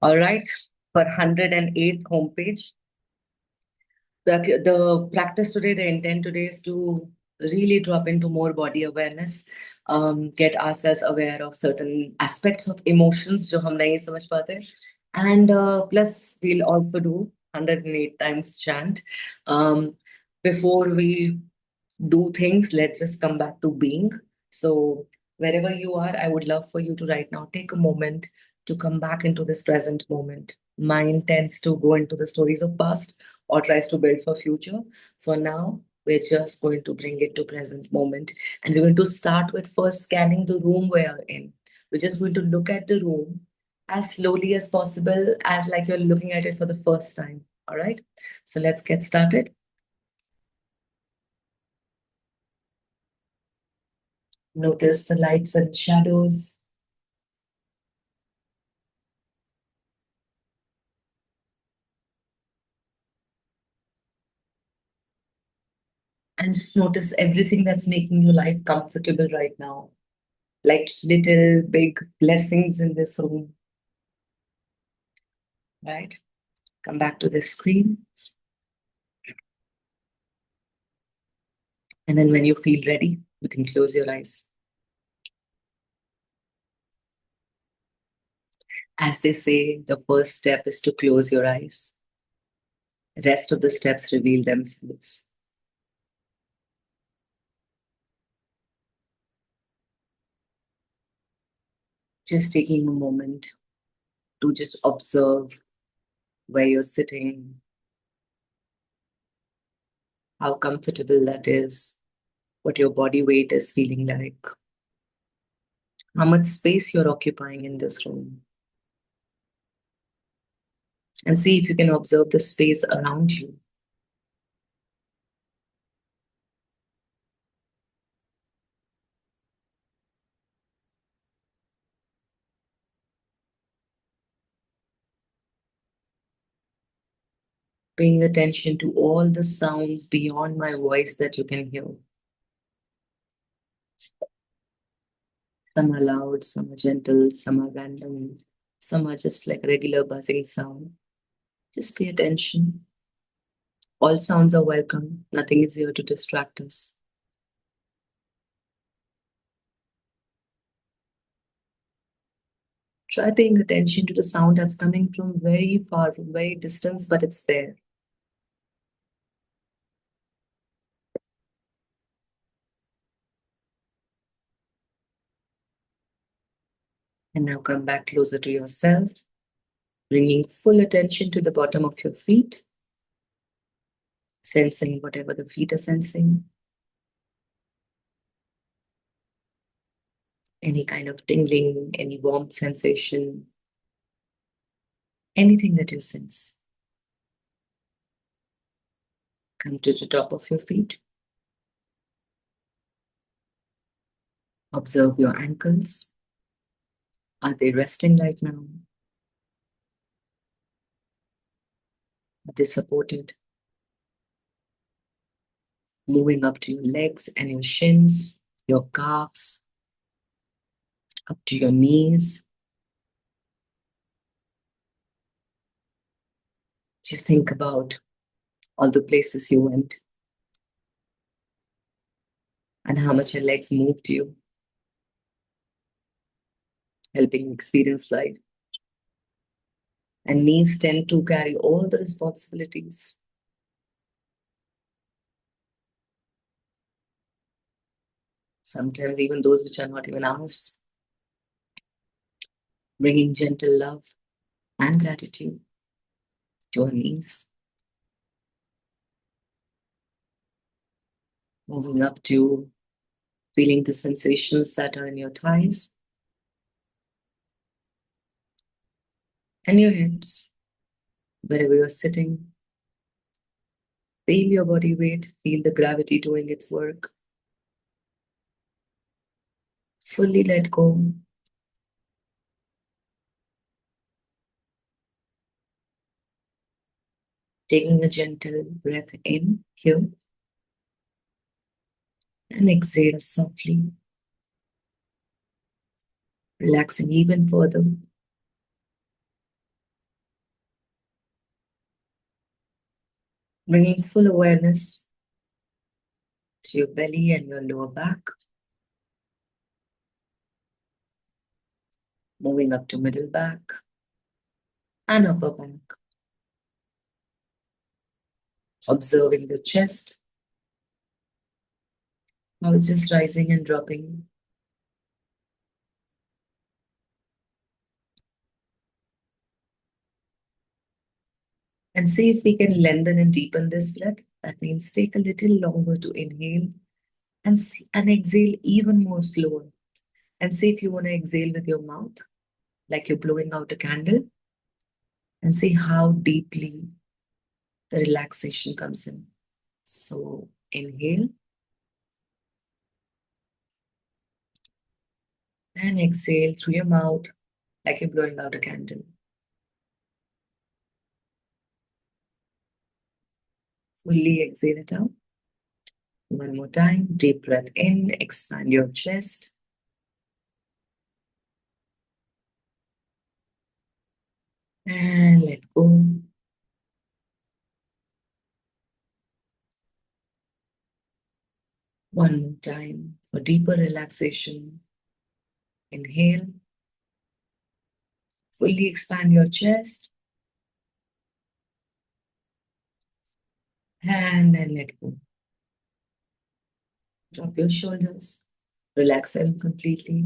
All right, for 108th homepage. The practice today, the intent today is to really drop into more body awareness, get ourselves aware of certain aspects of emotions जो हम नहीं समझ पाते, and plus we'll also do 108 times chant. Um, Before we do things, let's just come back to being. So, wherever you are, I would love for you to right now take a moment to come back into this present moment. Mind tends to go into the stories of past or tries to build for future. For now, we're just going to bring it to present moment. And we're going to start with first scanning the room we're in. We're just going to look at the room as slowly as possible, as like you're looking at it for the first time. All right. So let's get started. Notice the lights and shadows. And just notice everything that's making your life comfortable right now, like little big blessings in this room, right? Come back to the screen. And then when you feel ready, you can close your eyes. As they say, the first step is to close your eyes. The rest of the steps reveal themselves. Just taking a moment to just observe where you're sitting, how comfortable that is, what your body weight is feeling like, how much space you're occupying in this room. And see if you can observe the space around you. Paying attention to all the sounds beyond my voice that you can hear. Some are loud, some are gentle, some are random, some are just like regular buzzing sound. Just pay attention. All sounds are welcome. Nothing is here to distract us. Try paying attention to the sound that's coming from very far, from very distance, but it's there. And now come back closer to yourself, bringing full attention to the bottom of your feet, sensing whatever the feet are sensing. Any kind of tingling, any warmth sensation, anything that you sense. Come to the top of your feet. Observe your ankles. Are they resting right now? Are they supported? Moving up to your legs and your shins, your calves, up to your knees. Just think about all the places you went and how much your legs moved you, helping you experience life. And knees tend to carry all the responsibilities. Sometimes even those which are not even ours. Bringing gentle love and gratitude to our knees. Moving up to feeling the sensations that are in your thighs and your hips, wherever you're sitting. Feel your body weight, feel the gravity doing its work. Fully let go. Taking a gentle breath in here and exhale softly, relaxing even further. Bringing full awareness to your belly and your lower back. Moving up to middle back and upper back. Observing the chest. How it's just rising and dropping. And see if we can lengthen and deepen this breath. That means take a little longer to inhale and exhale even more slower. And see if you want to exhale with your mouth, like you're blowing out a candle. And see how deeply the relaxation comes in. So inhale and exhale through your mouth like you're blowing out a candle. Fully exhale it out. One more time. Deep breath in, expand your chest. And let go. One more time for deeper relaxation. Inhale. Fully expand your chest. And then let go. Drop your shoulders. Relax them completely.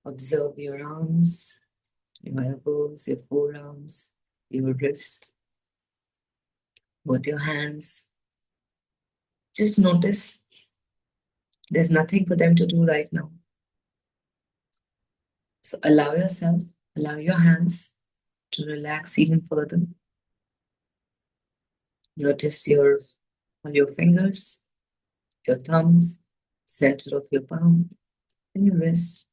Observe your arms, your elbows, your forearms, your wrist, both your hands. Just notice there's nothing for them to do right now. So allow yourself, allow your hands to relax even further. Notice all your fingers, your thumbs, center of your palm, and your wrist.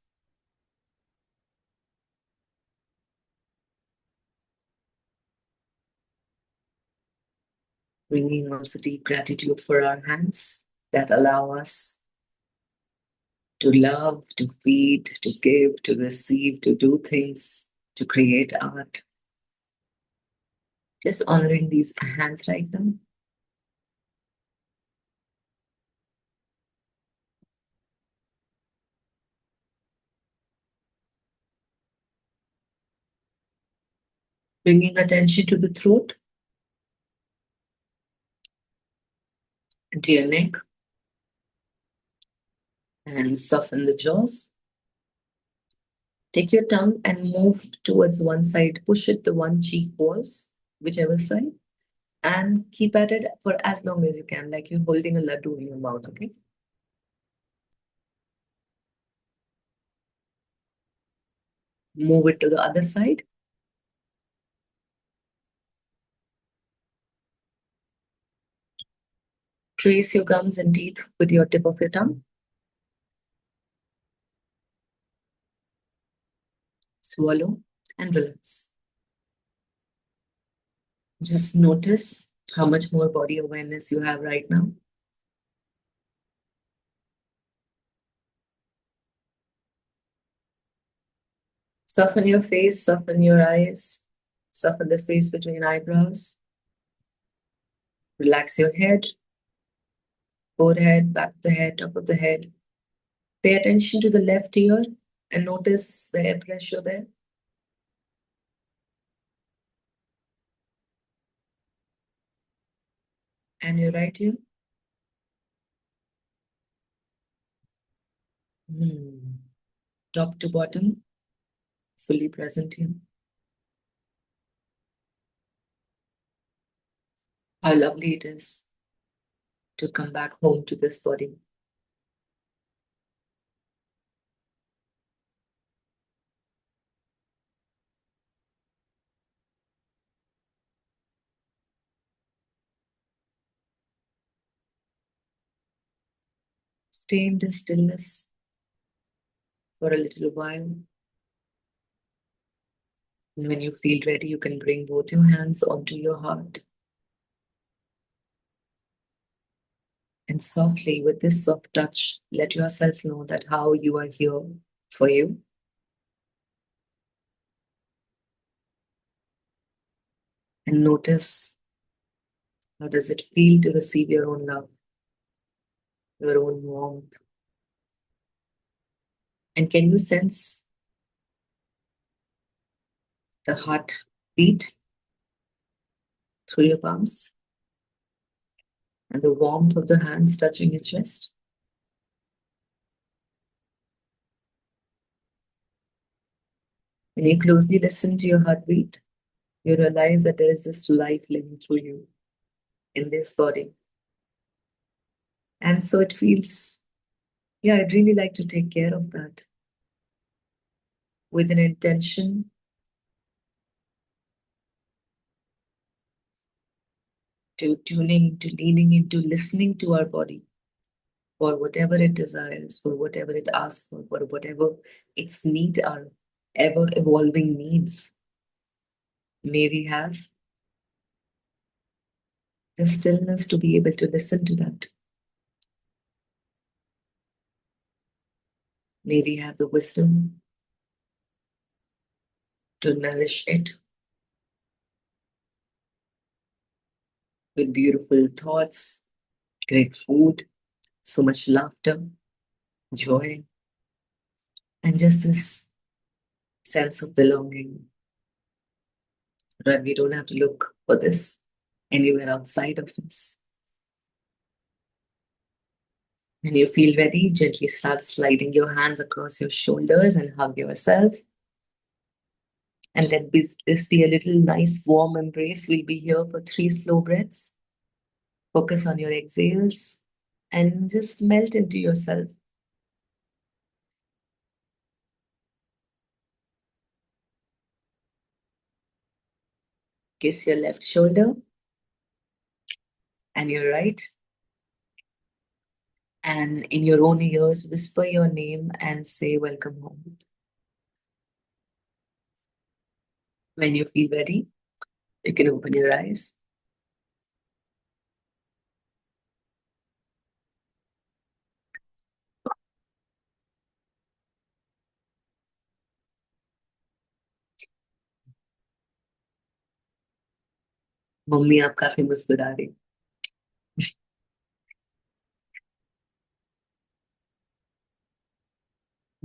Bringing also deep gratitude for our hands that allow us to love, to feed, to give, to receive, to do things, to create art. Just honoring these hands right now. Bringing attention to the throat and to your neck. And soften the jaws. Take your tongue and move towards one side. Push it the one cheek walls, whichever side. And keep at it for as long as you can, like you're holding a laddu in your mouth, okay? Move it to the other side. Trace your gums and teeth with your tip of your tongue. Swallow and relax. Just notice how much more body awareness you have right now. Soften your face, soften your eyes, soften the space between eyebrows. Relax your head, forehead, back of the head, top of the head. Pay attention to the left ear and notice the air pressure there. And your right ear. Top to bottom, fully present here. How lovely it is to come back home to this body. Stay in this stillness for a little while. And when you feel ready, you can bring both your hands onto your heart. And softly, with this soft touch, let yourself know that how you are here for you. And notice How does it feel to receive your own love, your own warmth? And can you sense the heart beat through your palms and the warmth of the hands touching your chest? When you closely listen to your heartbeat, you realize that there is this life living through you in this body. And so it feels, yeah, I'd really like to take care of that with an intention to tuning, to leaning into listening to our body for whatever it desires, for whatever it asks for whatever its needs are, ever evolving needs. May we have the stillness to be able to listen to that. May we have the wisdom to nourish it with beautiful thoughts, great food, so much laughter, joy, and just this sense of belonging. Right? We don't have to look for this anywhere outside of us. When you feel ready, gently start sliding your hands across your shoulders and hug yourself. And this be a little nice warm embrace. We'll be here for 3 slow breaths. Focus on your exhales and just melt into yourself. Kiss your left shoulder and your right. And in your own ears, whisper your name and say, "Welcome home." When you feel ready, you can open your eyes. Mummy आप काफी मुस्कुरा रही.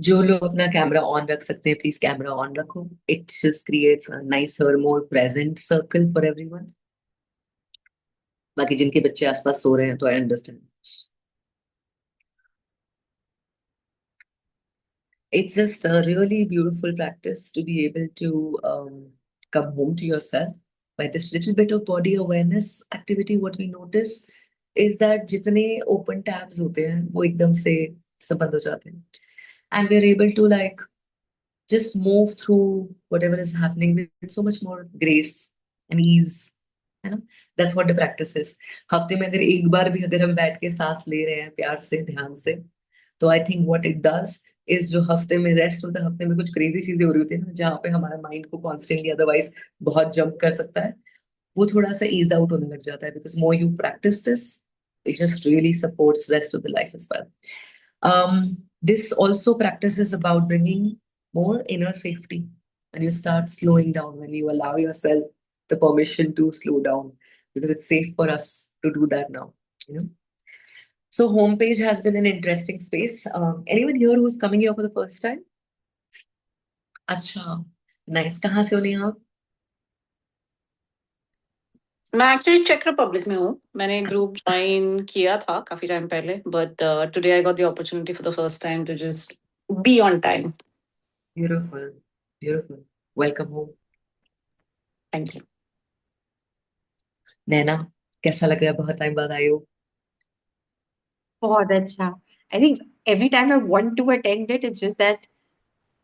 जो लोग अपना camera on रख सकते हैं, प्लीज कैमरा ऑन रखो. It just creates a nicer, more present circle for everyone. बाकी जिनके बच्चे आसपास सो रहे हैं तो I understand. It's just a really beautiful practice to be able to come home to yourself by this little bit of body awareness activity. What we notice is that जितने open tabs होते हैं वो एकदम से सब बंद हो जाते हैं, and we're able to like just move through whatever is happening with so much more grace and ease. है ना? That's what the practice is. हफ्ते में अगर एक बार भी अगर हम बैठ के सांस ले रहे हैं प्यार से, ध्यान से, तो I think what it does is जो हफ्ते में रेस्ट होता है, हफ्ते में कुछ क्रेजी चीजें हो रही होती है ना, जहाँ पे हमारा माइंड को कॉन्स्टेंटली अदरवाइज बहुत जंप कर सकता है, वो थोड़ा सा ईज आउट होने लग जाता है. Because more you practice this, it just really supports rest of the life as well. This also practice is about bringing more inner safety. When you start slowing down, when you allow yourself the permission to slow down, because it's safe for us to do that now, you know. So homepage has been an interesting space. Anyone here who's coming here for the first time? अच्छा, nice. कहाँ से हो नेहा? मैं actually check Republic में हूँ. मैंने group join किया था काफी टाइम पहले, but today I got the opportunity for the first time to just be on time. Beautiful, beautiful. Welcome home. Thank you. Naina, कैसा लग रहा है? बहुत टाइम बाद आई हो. बहुत अच्छा. I think every time I want to attend it, it's just that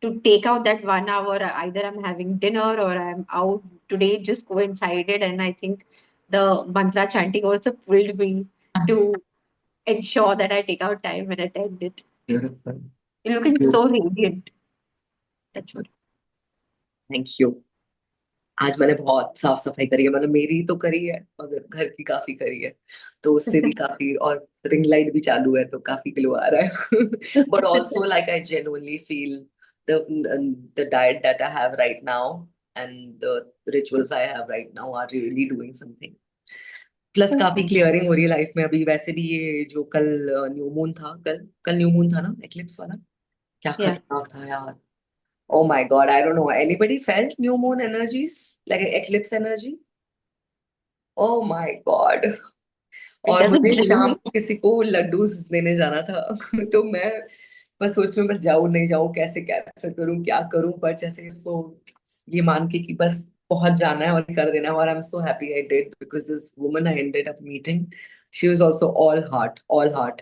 to take out that 1 hour, either I'm having dinner or I'm out. Today just coincided, and I think the mantra chanting also pulled me to ensure that I take out time and attend it. Beautiful. You're looking so radiant. That's what. Thank you. आज मैंने बहुत साफ सफाई करी है, मतलब मेरी तो करी है मगर घर की काफी करी है, तो उससे भी काफी. और रिंग लाइट भी चालू है तो काफी ग्लो आ रहा है. But also like I genuinely feel the diet that I have right now and the rituals I have right now are really doing something. Plus काफी क्लियरिंग हो रही है लाइफ में अभी। वैसे भी ये जो कल न्यू मून था, कल न्यू मून था ना, एक्लिप्स वाला, क्या Yeah. खतरनाक था यार। Oh my God, I don't know. Anybody felt new moon energies? Like an eclipse energy? Oh my God. It और doesn't मुझे kill शाम you. को किसी को लड्डू देने जाना था तो मैं बस सोच रही हूँ, मैं जाऊँ नहीं जाऊँ, कैसे कैसे करूँ, क्या करूँ, पर जैसे इसको ये मान के कि बस पहुंच जाना है और कर देना है। और I am so happy I did, because this woman I ended up meeting, she was also all heart, all heart.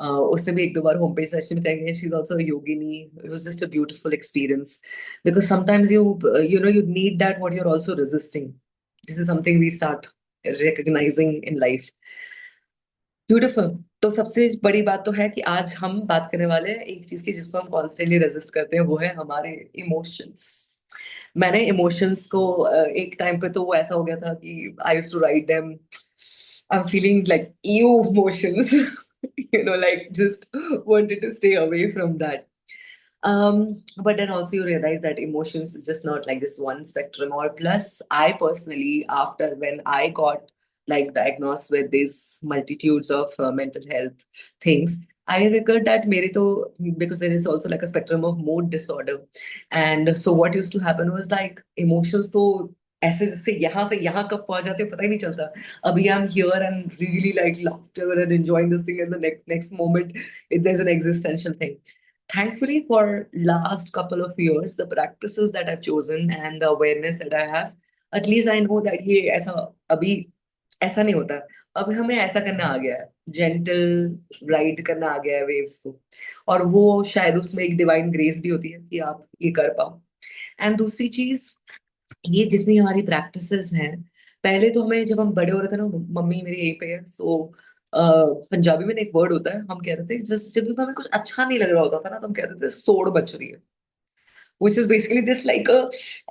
उसने भी एक दो बार होम पेज सेशन में कहेंगे, she is also a Yogini. It was just a beautiful experience, because sometimes you know you need that what you're also resisting. This is something we start recognizing in life. Beautiful. तो सबसे बड़ी बात तो है कि आज हम बात करने वाले हैं एक चीज की जिसको हम कॉन्स्टेंटली रेजिस्ट करते हैं, वो है हमारे इमोशंस। मैंने इमोशंस को एक टाइम पे तो वो ऐसा हो गया था कि I used to write them, I am feeling like you emotions you know, like just wanted to stay away from that. But then also you realize that emotions is just not like this one spectrum. Or plus, I personally, after when I got like diagnosed with these multitudes of mental health things, I regret that mere to, because there is also like a spectrum of mood disorder. And so what used to happen was like emotions तो ऐसे जैसे यहाँ से यहाँ कब पहुंच जाते हैं पता ही नहीं चलता। अभी I'm here and really like laughter and enjoying this thing, and the next moment there's an existential thing. Thankfully, for last couple of years, the practices that I've chosen and the awareness that I have, at least I know that ये ऐसा अभी ऐसा नहीं होता। अब हमें ऐसा करना आ गया है, जेंटल राइड करना आ गया है वेव्स को। और वो शायद उसमें एक डिवाइन ग्रेस भी होती है कि आप ये कर पाओ। एंड दूसरी चीज, ये जितनी हमारी प्रैक्टिसेस हैं, पहले तो हमें जब हम बड़े हो रहे थे ना, मम्मी मेरी यही पे है, सो पंजाबी में एक वर्ड होता है, हम कहते थे जब भी हमें कुछ अच्छा नहीं लग रहा होता था ना, तो हम कहते थे सोड़ बच रही है, which is basically this like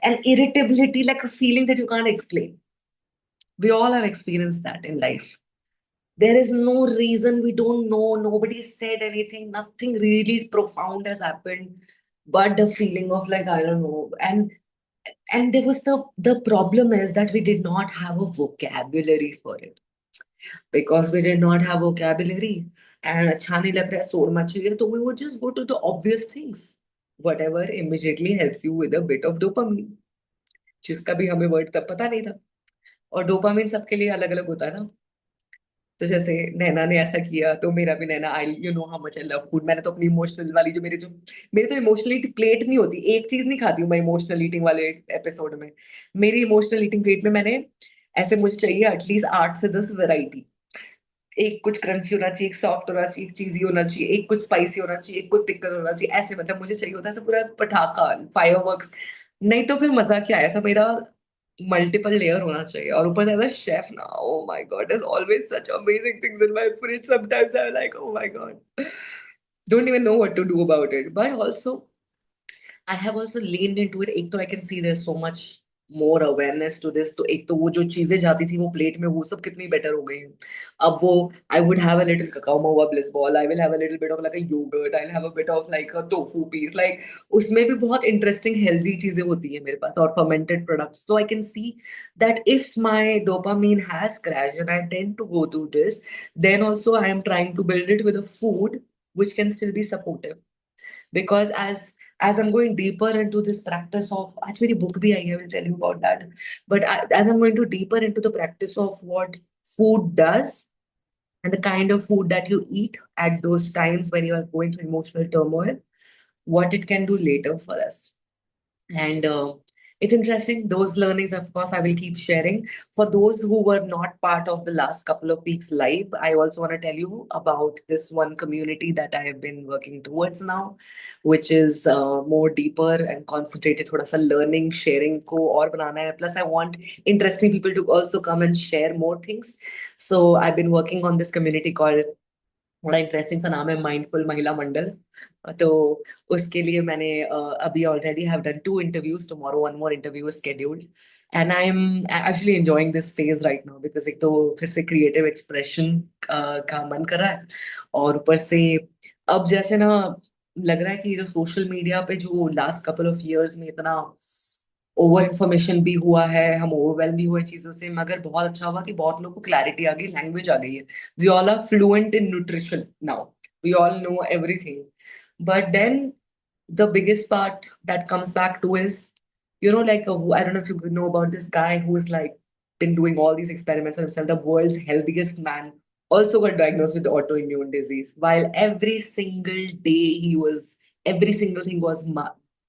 an irritability, like a feeling that you can't explain. We all have experienced that in life. There is no reason, we don't know, nobody said anything, nothing really profound has happened, but the feeling of like I don't know. And there was the problem is that we did not have a vocabulary for it, because we did not have vocabulary. And अच्छा नहीं लग रहा है, सोड़ much रही है, तो we would just go to the obvious things, whatever immediately helps you with a bit of dopamine, जिसका भी हमें वर्ड तब पता नहीं था। और डोपामिन सबके लिए अलग अलग होता है ना। तो जैसे नैना ने ऐसा किया तो मेरा भी Naina, I you know how much I love food. मैंने तो अपनी इमोशनल वाली जो मेरे तो इमोशनल प्लेट नहीं होती, एक चीज नहीं खाती हूँ मैं इमोशनल ईटिंग वाले एपिसोड में। मेरी इमोशनल ईटिंग प्लेट में मैंने ऐसे, मुझे चाहिए एटलीस्ट 8 से 10 वैरायटी। एक कुछ क्रंची होना चाहिए, एक सॉफ्ट होना चाहिए, एक चीजी होना चाहिए, एक कुछ स्पाइसी होना चाहिए, एक कुछ पिकल होना चाहिए, ऐसे मतलब मुझे चाहिए होता है ऐसा पूरा पटाखा, फायरवर्क्स। नहीं तो फिर मजा क्या है, ऐसा मेरा मल्टीपल लेयर होना चाहिए। और ऊपर से एज अ शेफ ना, oh my God, there is always such amazing things in my fridge. Sometimes I like, oh my God, don't even know what to do about it. But also I have also leaned into it. एक तो I can see there's so much more awareness to this. तो एक तो वो जो चीजें जाती थी वो प्लेट में, वो सब कितनी बेटर हो गई हैं। अब वो I would have a little cacao mawa bliss ball. I will have a little bit of like a yogurt. I'll have a bit of like a tofu piece. Like उसमें भी बहुत interesting healthy चीजें होती है मेरे पास, और fermented products. So I can see that if my dopamine has crashed and I tend to go through this, then also I am trying to build it with a food which can still be supportive. Because as I'm going deeper into this practice of, आज मेरी book भी आई है, I will tell you about that. But as I'm going to deeper into the practice of what food does and the kind of food that you eat at those times when you are going through emotional turmoil, what it can do later for us. And it's interesting. Those learnings, of course, I will keep sharing. For those who were not part of the last couple of weeks live, I also want to tell you about this one community that I have been working towards now, which is more deeper and concentrated. Thoda sa learning, sharing ko aur banana hai. Plus, I want interesting people to also come and share more things. So I've been working on this community called, बड़ा interesting सा नाम है, mindful महिला मंडल। तो उसके लिए मैंने अभी already have done 2 interviews, tomorrow one more interview is scheduled, and I am actually enjoying this phase right now, because एक तो फिर से क्रिएटिव एक्सप्रेशन का मन कर रहा है, और ऊपर से अब जैसे ना लग रहा है कि जो सोशल मीडिया पे जो लास्ट कपल ऑफ इयर्स में इतना ओवर इन्फॉर्मेशन भी हुआ है, हम ओवरवेलम भी हुए चीजों से, मगर बहुत अच्छा हुआ कि बहुत लोगों को क्लैरिटी आ गई, लैंग्वेज आ गई है. We all are fluent in nutrition now. We all know everything. But then the biggest part that comes back to is, like I don't know if you know about this guy who's like been doing all these experiments on himself, the world's healthiest man, also got diagnosed with autoimmune disease. While every single thing was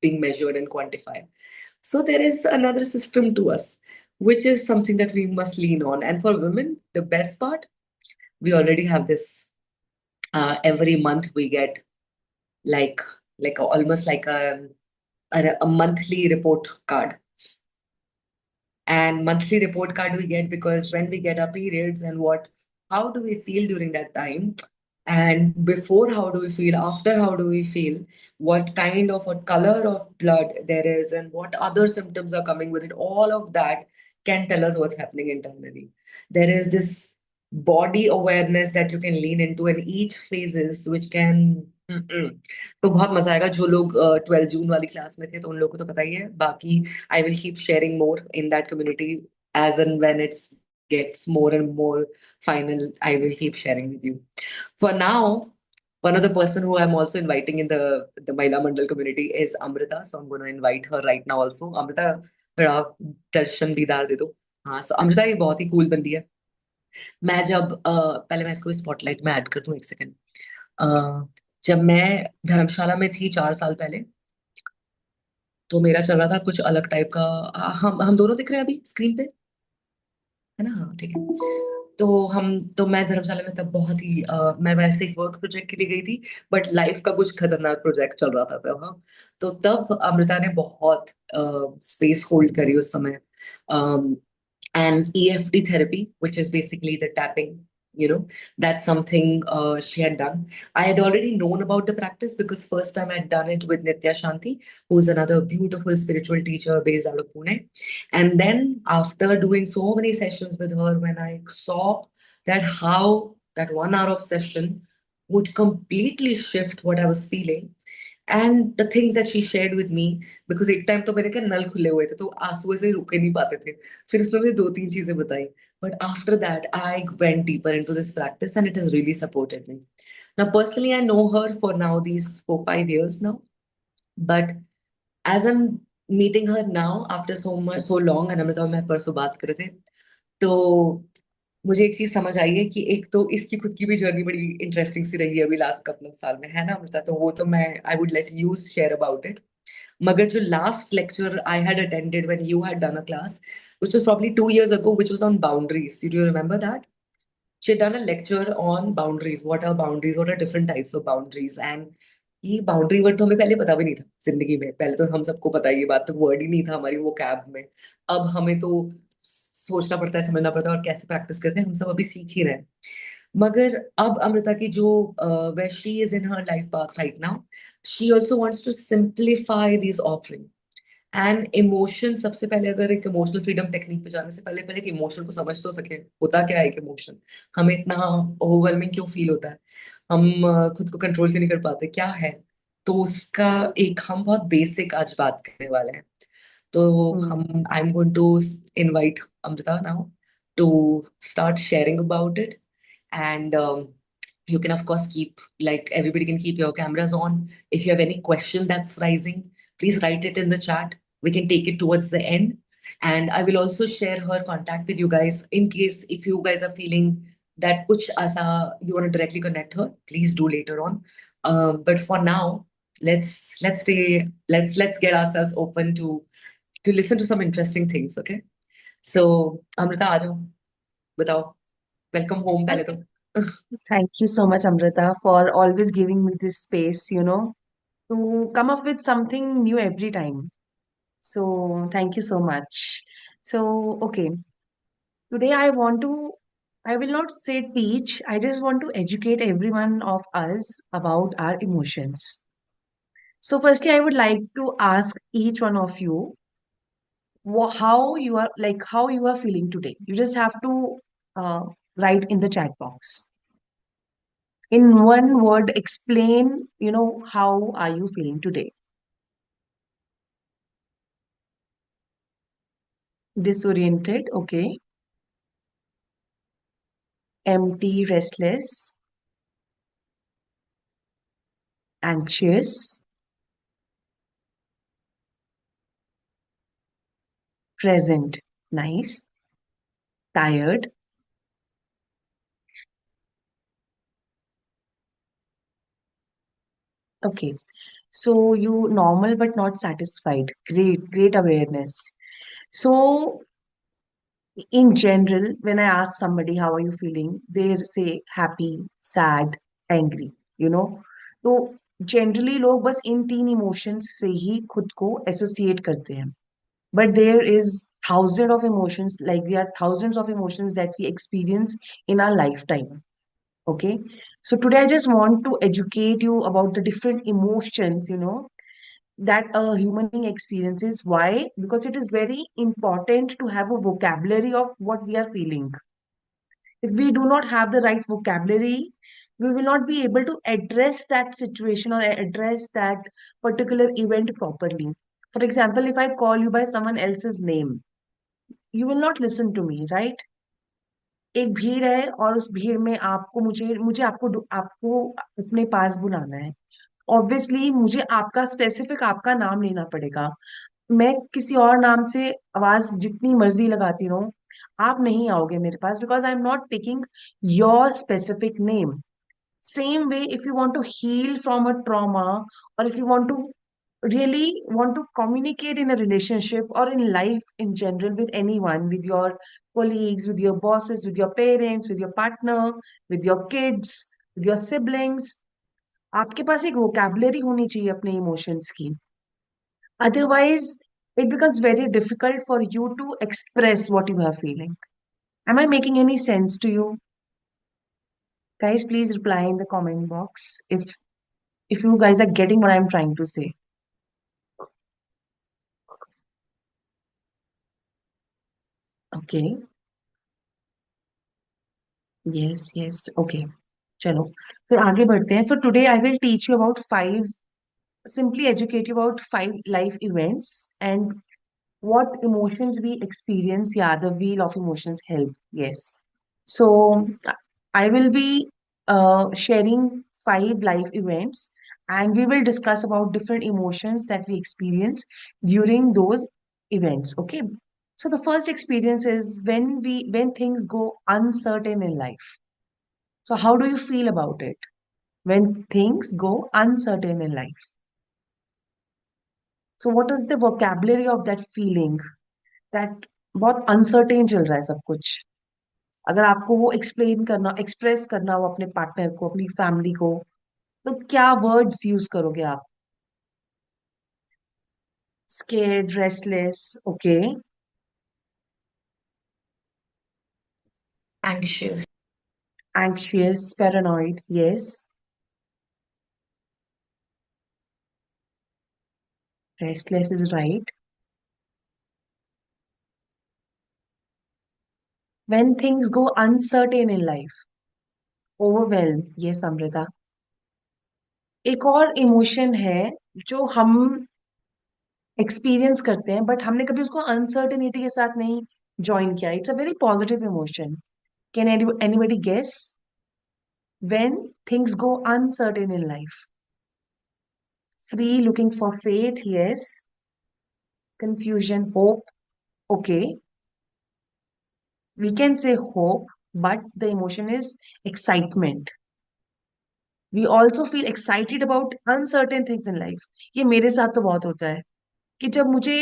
being measured and quantified. So there is another system to us, which is something that we must lean on. And for women, the best part, we already have this. Every month we get like almost like a monthly report card. And monthly report card we get because when we get our periods and how do we feel during that time, and before how do we feel, after how do we feel, what kind of what color of blood there is, and what other symptoms are coming with it, all of that can tell us what's happening internally. There is this body awareness that you can lean into, and each phases which can तो बहुत मजा आएगा. जो लोग 12 जून वाली class में थे तो उन लोगों को तो पता ही है. बाकी I will keep sharing more in that community as and when it gets more and more final. I will keep sharing with you. For now, one of the person who I'm also inviting in the Mahila Mandal community is Amrita. So I'm going to invite her right now also. Amrita, थोड़ा दर्शन दीदार दे दो. हाँ, so Amrita ये बहुत ही cool बंदी है. पहले मैं इसको स्पॉटलाइट में ऐड कर दूं एक सेकंड. जब मैं धर्मशाला में थी 4 साल पहले, तो मेरा चल रहा था कुछ अलग टाइप का. हम दोनों दिख रहे हैं अभी स्क्रीन पे, है ना? हाँ, ठीक है. तो मैं धर्मशाला में तब बहुत ही मैं वैसे एक वर्क प्रोजेक्ट के लिए गई थी, बट लाइफ का कुछ खतरनाक प्रोजेक्ट चल रहा था तब. हाँ, तो तब अमृता ने बहुत स्पेस होल्ड करी उस समय. And EFT therapy, which is basically the tapping, that's something she had done. I had already known about the practice because first time I had done it with Nitya Shanti, who's another beautiful spiritual teacher based out of Pune. And then after doing so many sessions with her, when I saw that how that 1 hour of session would completely shift what I was feeling, and the things that she shared with me, because एक time तो मेरे क्या नल खुले हुए थे तो आंसू ऐसे रुके नहीं पाते थे. फिर उसने मुझे 2-3 चीजें बताई. But after that, I went deeper into this practice and it has really supported me. Now, personally, I know her for now these 4-5 years now. But as I'm meeting her now after so long, and Amrita और मैं परसों बात कर रहे थे, तो मुझे एक चीज समझ आई है कि एक तो इसकी खुद की भी जर्नी बड़ी इंटरेस्टिंग सी रही है अभी लास्ट कपल ऑफ साल में, है ना अमृता? तो वो तो मैं I would let you share about it. मगर जो last lecture I had attended when you had done a class which was probably 2 years ago, which was on boundaries. Do you remember that? She had done a lecture on boundaries. What are boundaries? What are different types of boundaries? And ये boundary word तो हमें पहले पता भी नहीं था जिंदगी में. पहले तो हम सबको पता है ये बात, तो वर्ड ही नहीं था हमारी वो कैब में. अब हमें तो सोचना पड़ता है, समझना पड़ता है, और कैसे प्रैक्टिस करते हैं हम सब अभी सीख ही रहे हैं. मगर अब अमृता की जो where she is in her life path right now, she also wants to simplify these offering. And emotion, सबसे पहले अगर एक इमोशनल फ्रीडम टेक्निक पे जाने से पहले पहले एक इमोशन को समझ तो सके, होता क्या है एक इमोशन, हमें इतना ओवरवेलमिंग क्यों फील होता है, हम खुद को कंट्रोल क्यों नहीं कर पाते, क्या है. तो उसका एक हम बहुत बेसिक आज बात करने वाले हैं. तो हम I am going to invite Amrita now to start sharing about it. And you can of course keep, like everybody can keep your cameras on. If you have any question that's rising, please write it in the chat. We can take it towards the end, and I will also share her contact with you guys in case if you guys are feeling that kuch asa you want to directly connect her, please do later on. But for now, let's stay, let's get ourselves open to listen to some interesting things. Okay, so Amrita, aa jao, batao. Welcome home pehle to. Thank you so much, Amrita, for always giving me this space, to come up with something new every time. So, thank you so much. So, okay, today I will not say teach, I just want to educate everyone of us about our emotions. So, firstly, I would like to ask each one of you how you are feeling today. You just have to uh, write in the chat box. In one word, explain, how are you feeling today? Disoriented, okay. Empty, restless, anxious, present, nice, tired, okay. So you normal but not satisfied. Great, great awareness. So in general, when I ask somebody how are you feeling, they say happy, sad, angry, you know. तो generally लोग बस इन तीन emotions से ही खुद को associate करते हैं. But there is thousands of emotions, like there are thousands of emotions that we experience in our lifetime. Okay. So today I just want to educate you about the different emotions, that a human being experiences. Why? Because it is very important to have a vocabulary of what we are feeling. If we do not have the right vocabulary, we will not be able to address that situation or address that particular event properly. For example, if I call you by someone else's name, you will not listen to me, right? एक भीड़ है और उस भीड़ में आपको मुझे मुझे आपको अपने पास बुलाना है. ऑब्वियसली मुझे आपका स्पेसिफिक आपका नाम लेना पड़ेगा. मैं किसी और नाम से आवाज जितनी मर्जी लगाती रहूं, आप नहीं आओगे मेरे पास, because I am not taking your specific name. Same way, if you want to heal from a trauma, or if you want to really want to communicate in a relationship or in life in general with anyone, with your colleagues, with your bosses, with your parents, with your partner, with your kids, with your siblings, आपके पास एक vocabulary होनी चाहिए अपने emotions की. Otherwise, it becomes very difficult for you to express what you are feeling. Am I making any sense to you? Guys, please reply in the comment box if you guys are getting what I'm trying to say. Okay. Yes, yes. Okay. चलो फिर आगे बढ़ते हैं. So today I will teach you about simply educate you about 5 life events and what emotions we experience. Yeah, the wheel of emotions help. Yes. So I will be sharing 5 life events, and we will discuss about different emotions that we experience during those events. Okay. So the first experience is when things go uncertain in life. So how do you feel about it when things go uncertain in life? So what is the vocabulary of that feeling that बहुत uncertain चल रहा है सब कुछ. अगर आपको वो explain करना एक्सप्रेस करना हो अपने पार्टनर को, अपनी फैमिली को, तो क्या वर्ड्स यूज करोगे आप? Scared, restless, okay. Anxious. Anxious, paranoid, yes. Restless is right. When things go uncertain in life, overwhelmed, yes, Amrita. एक और इमोशन है जो हम एक्सपीरियंस करते हैं, बट हमने कभी उसको अनसर्टेनिटी के साथ नहीं ज्वाइन किया. It's a very positive emotion. Can anybody guess when things go uncertain in life? Free, looking for faith, yes. Confusion, hope, okay. We can say hope, but the emotion is excitement. We also feel excited about uncertain things in life. ये मेरे साथ तो बहुत होता है कि जब मुझे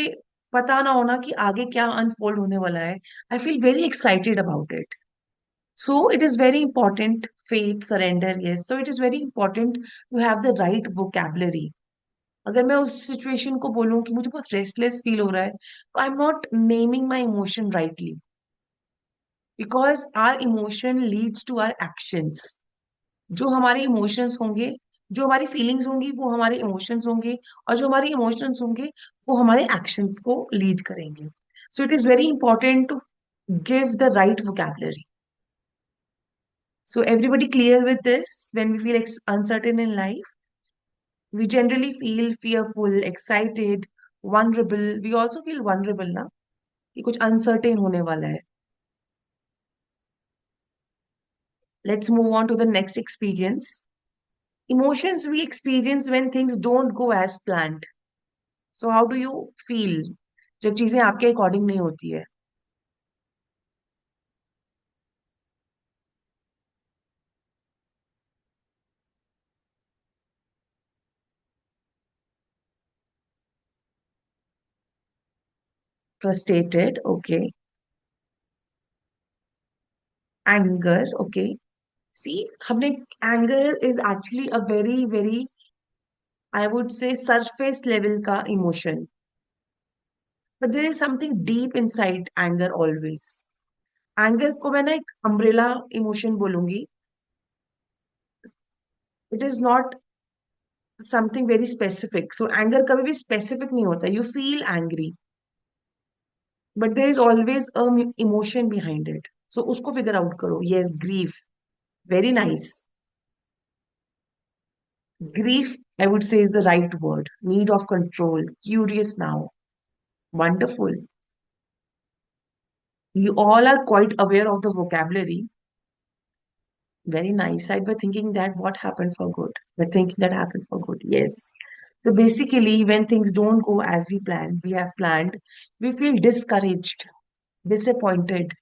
पता ना होना कि आगे क्या अनफोल्ड होने वाला है, I feel very excited about it. So it is very important, faith, surrender, yes. So it is very important to have the right vocabulary. अगर मैं उस सिचुएशन को बोलूं कि मुझे बहुत रेस्टलेस फील हो रहा है, तो I am not naming my emotion rightly, because our emotion leads to our actions. जो हमारे इमोशंस होंगे, जो हमारी फीलिंग्स होंगी, वो हमारे इमोशंस होंगे, और जो हमारे इमोशंस होंगे वो हमारे एक्शंस को लीड करेंगे. So it is very important to give the right vocabulary. So everybody clear with this? When we feel uncertain in life, we generally feel fearful, excited, vulnerable. We also feel vulnerable, na? कि कुछ uncertain होने वाला है. Let's move on to the next experience. Emotions we experience when things don't go as planned. So how do you feel जब चीजें आपके according नहीं होती है? Frustrated, okay. Anger, okay. See, हमने anger is actually a very, very, I would say, surface level का emotion. But there is something deep inside anger always. Anger को मैं ना एक umbrella emotion बोलूंगी. It is not something very specific. So anger कभी भी specific नहीं होता. You feel angry, but there is always a emotion behind it. So उसको figure out करो. Yes, grief. Very nice. Grief, I would say, is the right word. Need of control. Curious now. Wonderful. You all are quite aware of the vocabulary. Very nice. I'd be thinking that what happened for good. But thinking that happened for good. Yes. So basically, when things don't go as we have planned, we feel discouraged, disappointed,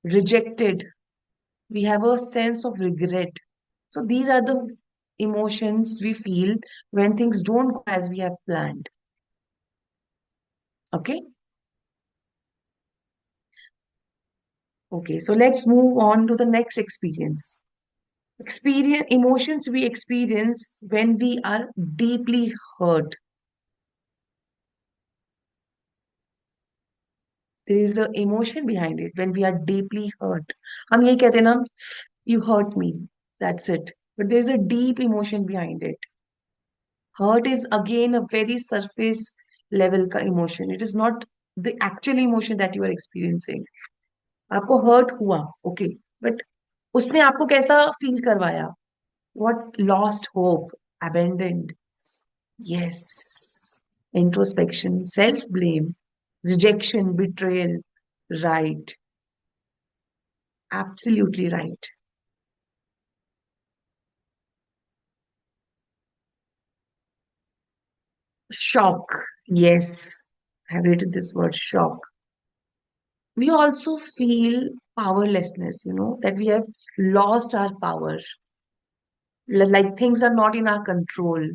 rejected. We have a sense of regret. So these are the emotions we feel when things don't go as we have planned. Okay? Okay, so let's move on to the next experience. Experience emotions we experience when we are deeply hurt. There is an emotion behind it when we are deeply hurt. हम यही कहते हैं ना, you hurt me. That's it. But there's a deep emotion behind it. Hurt is again a very surface level का emotion. It is not the actual emotion that you are experiencing. आपको hurt हुआ, okay. But उसने आपको कैसा feel करवाया? What lost hope, abandoned. Yes. Introspection, self-blame, rejection, betrayal. Right. Absolutely right. Shock. Yes. I have written this word shock. We also feel powerlessness, that we have lost our power. Like things are not in our control.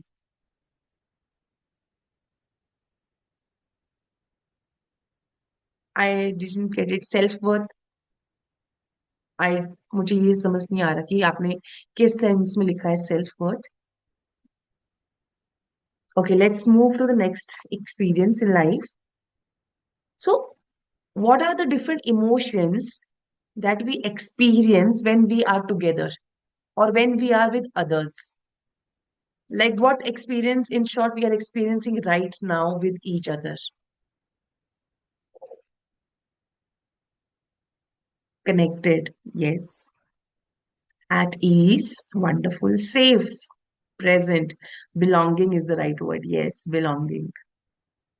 I didn't get it. Self-worth. I मुझे ये समझ नहीं आ रहा कि आपने किस sense में लिखा है self-worth. Okay, let's move to the next experience in life. So, what are the different emotions that we experience when we are together or when we are with others? Like what experience, in short, we are experiencing right now with each other? Connected, yes. At ease, wonderful. Safe, present. Belonging is the right word. Yes, belonging.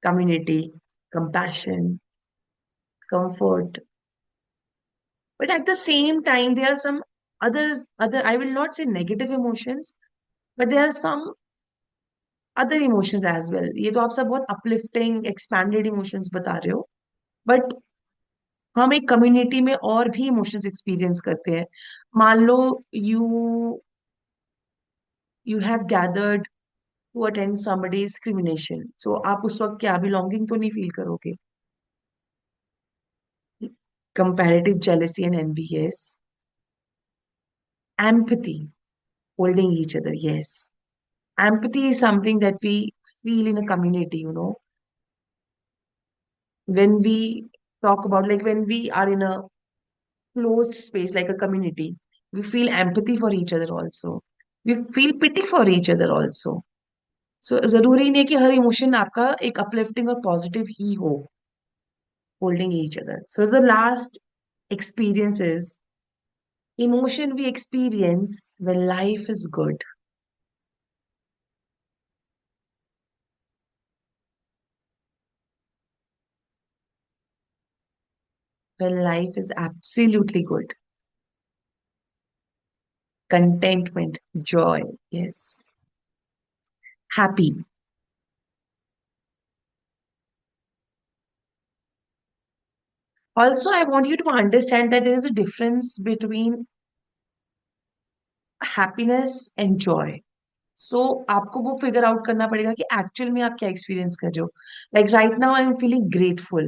Community, compassion, comfort. But at the same time, there are some I will not say negative emotions, but there are some other emotions as well. ये तो आप सब बहुत uplifting, expanded emotions बता रहे हो. But हम एक कम्युनिटी में और भी इमोशंस एक्सपीरियंस करते हैं. मान लो you you have gathered to attend somebody's cremation, so आप उस वक्त क्या बिलोंगिंग तो नहीं फील करोगे? Comparative jealousy and envy, yes. Empathy, holding each other, yes. Empathy is something that we feel in a community, when we talk about, like when we are in a closed space like a community, we feel empathy for each other also. We feel pity for each other also. So जरूरी नहीं है कि हर emotion आपका एक uplifting और positive ही हो. Holding each other. So the last experience is emotion we experience when life is good. when life is absolutely good. Contentment, joy, yes. Happy. Also, I want you to understand that there is a difference between happiness and joy. So आपको वो figure out करना पड़ेगा कि actual में आप क्या experience कर रहे हो. Like right now, I'm feeling grateful.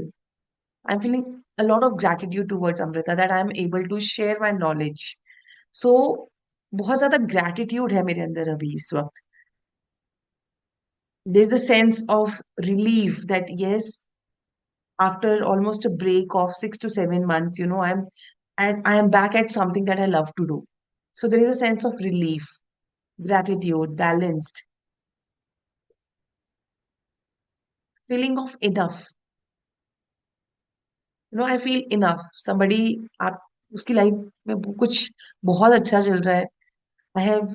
I'm feeling a lot of gratitude towards Amrita that I'm able to share my knowledge. So बहुत ज्यादा gratitude है मेरे अंदर अभी इस वक्त. There's a sense of relief that yes, after almost a break of 6 to 7 months, I am back at something that I love to do. So there is a sense of relief, gratitude, balanced, feeling of enough. I feel enough. Somebody, आप उसकी life में कुछ बहुत अच्छा चल रहा है. I have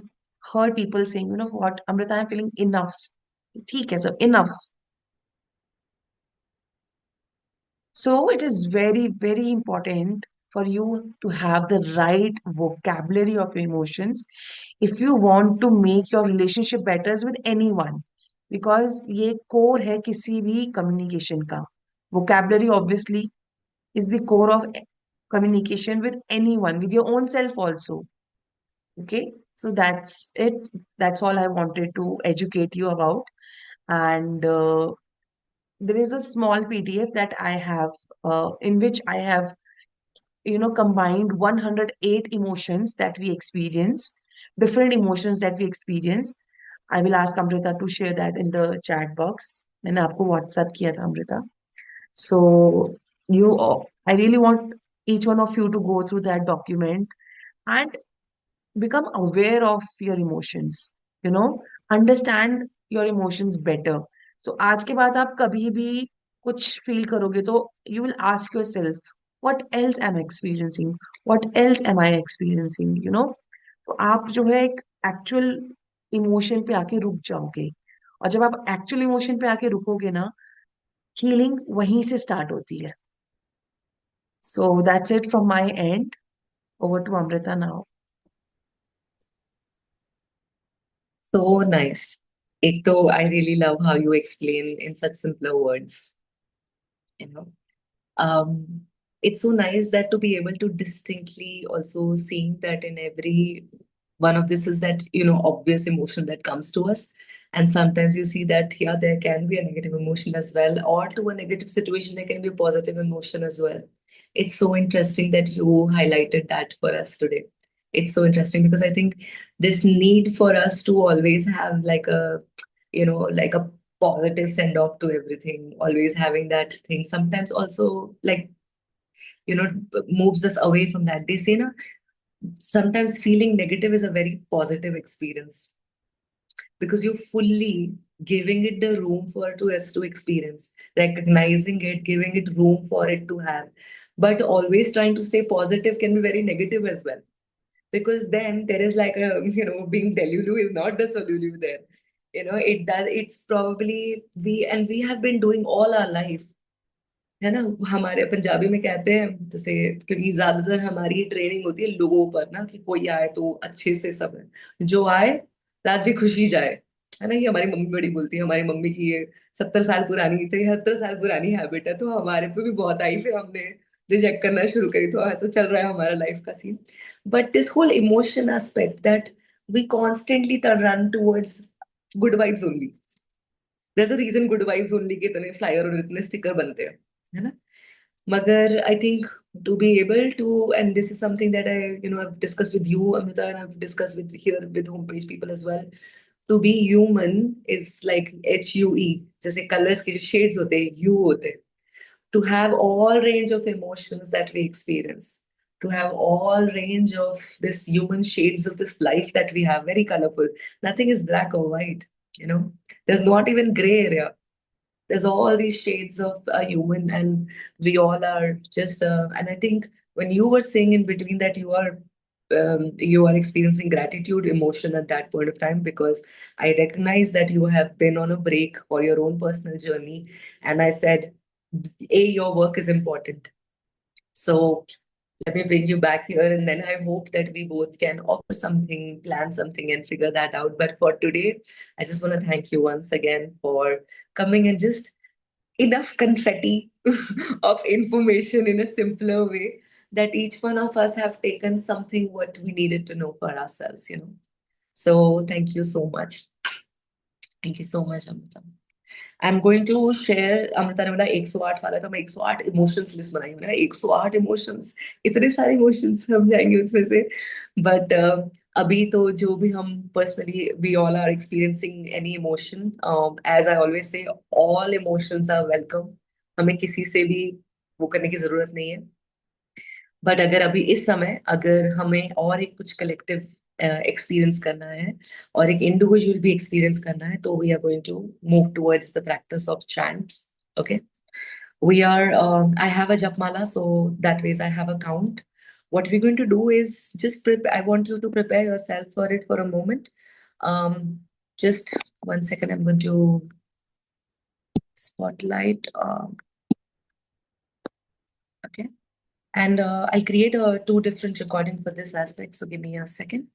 heard people saying, what, Amrita, I'm feeling enough. ठीक है सब, enough. So it is very, very important for you to have the right vocabulary of emotions if you want to make your relationship better with anyone. Because ये core है किसी भी communication का. Vocabulary obviously is the core of communication with anyone, with your own self also. Okay, so that's it. That's all I wanted to educate you about. And there is a small PDF that I have, in which I have, combined 108 emotions that we experience, different emotions that we experience. I will ask Amrita to share that in the chat box. मैंने आपको WhatsApp किया था Amrita. So I really want each one of you to go through that document and become aware of your emotions, understand your emotions better. So आज के बाद आप कभी भी कुछ feel करोगे तो you will ask yourself, what else am I experiencing? What else am I experiencing? तो आप जो है एक actual emotion पे आके रुक जाओगे. और जब आप actual emotion पे आके रुकोगे ना, healing वहीं से start होती है. So that's it from my end. Over to Amrita now. So nice. एक तो I really love how you explain in such simpler words. You know, it's so nice that to be able to distinctly also seeing that in every one of this is that obvious emotion that comes to us, and sometimes you see that here there can be a negative emotion as well, or to a negative situation there can be a positive emotion as well. It's so interesting that you highlighted that for us today. It's so interesting because I think this need for us to always have like a like a positive send off to everything, always having that thing sometimes also like moves us away from that. They say sometimes feeling negative is a very positive experience because you're fully giving it the room for to us to experience, recognizing it, giving it room for it to have. But always trying to stay positive can be very negative as well, because then there is like a being delulu is not the solulu there. It's probably we have been doing all our life, है ना. हमारे पंजाबी में कहते हैं जैसे, क्योंकि ज्यादातर हमारी ट्रेनिंग होती है लोगों पर ना कि कोई आए तो अच्छे से सब है, जो आए राजी खुशी जाए, है ना. ये हमारी मम्मी बड़ी बोलती है, हमारी मम्मी की ये 70 साल पुरानी 73 साल पुरानी हैबिट है, तो हमारे पे भी बहुत आई, फिर हमने रिजेक्ट करना शुरू करी, तो ऐसा चल रहा है हमारा लाइफ का सीन. But this whole emotion aspect that we constantly turn run towards good vibes only. there's a reason good vibes only के इतने फ्लायर और इतने स्टिकर बनते हैं, है ना. मगर I think to be able to, and this is something that I've discussed with you, Amrita, and I've discussed with here with homepage people as well. To be human is like HUE, जैसे colors के जो shades होते हैं, hue होते हैं. To have all range of emotions that we experience, to have all range of this human shades of this life that we have, very colorful. Nothing is black or white, there's not even gray area. There's all these shades of a human, and we all are just and I think when you were saying in between that you are experiencing gratitude emotion at that point of time, because I recognize that you have been on a break for your own personal journey, and I said, A, your work is important. So let me bring you back here, and then I hope that we both can offer something, plan something, and figure that out. But for today, I just want to thank you once again for coming and just enough confetti of information in a simpler way that each one of us have taken something what we needed to know for ourselves, you know. So thank you so much. Thank you so much, Amrita. I'm going to share, Amrita ने बोला 108 वाला, तो मैं 108 emotions list बनाई हूँ ना, 108 emotions, इतने सारे इमोशंस हम जाएंगे उसमें से. बट अभी तो जो भी हम personally we all are experiencing any emotion, as I always say, all emotions are welcome. हमें किसी से भी वो करने की जरूरत नहीं है. बट अगर अभी इस समय अगर हमें और एक कुछ कलेक्टिव एक्सपीरियंस करना है और एक इंडिविजुअल भी एक्सपीरियंस करना है, तो we are going to move towards the practice of chants. Okay, we are I have a japmala, so that ways I have a count. What we're going to do is just I want you to prepare yourself for it for a moment. um just 1 second, I'm going to spotlight. Okay. And I'll create two different recording for this aspect. So give me a second.